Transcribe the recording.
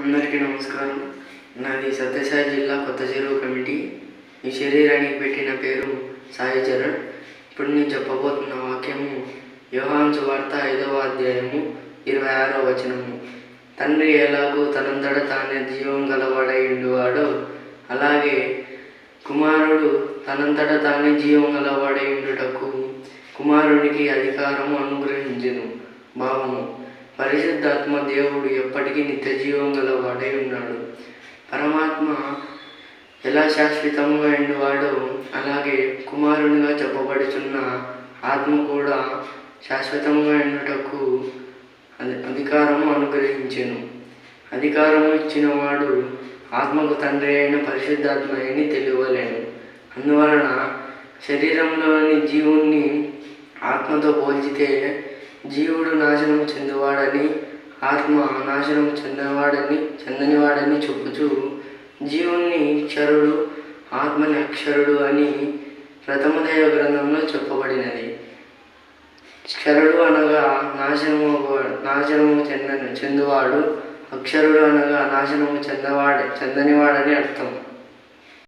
అందరికీ నమస్కారం. నాది సత్యసాయి జిల్లా కొత్త చెరువు కమిటీ. ఈ శరీరానికి పెట్టిన పేరు సాయి చరణ్. ఇప్పుడు నేను చెప్పబోతున్న వాక్యము యోహాను సువార్త 5వ అధ్యాయము 26వ వచనము. తండ్రి ఎలాగూ తనంతట తానే జీవం గలవాడై ఉండువాడో అలాగే కుమారుడు తనంతట తానే జీవం గలవాడై ఉండుటకు కుమారునికి అధికారము అనుగ్రహించెను. భావము: పరిశుద్ధాత్మ దేవుడు ఎప్పటికీ నిత్య జీవం గలవాడై ఉన్నాడు. పరమాత్మ ఎలా శాశ్వతంగా ఉండువాడో అలాగే కుమారునిగా చెప్పబడుచున్న ఆత్మ కూడా శాశ్వతంగా ఉండుటకు అధికారము అనుగ్రహించెను. అధికారము ఇచ్చిన వాడు ఆత్మకు తండ్రి అయిన పరిశుద్ధాత్మ అని తెలియలేను. అందువలన శరీరంలోని జీవుణ్ణి ఆత్మతో పోల్చితే జీవుడు నాశనము చెందువాడని, ఆత్మ నాశనము చెందనివాడని చెప్పుచు జీవుణ్ణి క్షరుడు, ఆత్మని అక్షరుడు అని ప్రథమ దైవ గ్రంథంలో చెప్పబడినది. క్షరుడు అనగా నాశనము చెందువాడు, అక్షరుడు అనగా నాశనము చెందనివాడని అర్థం.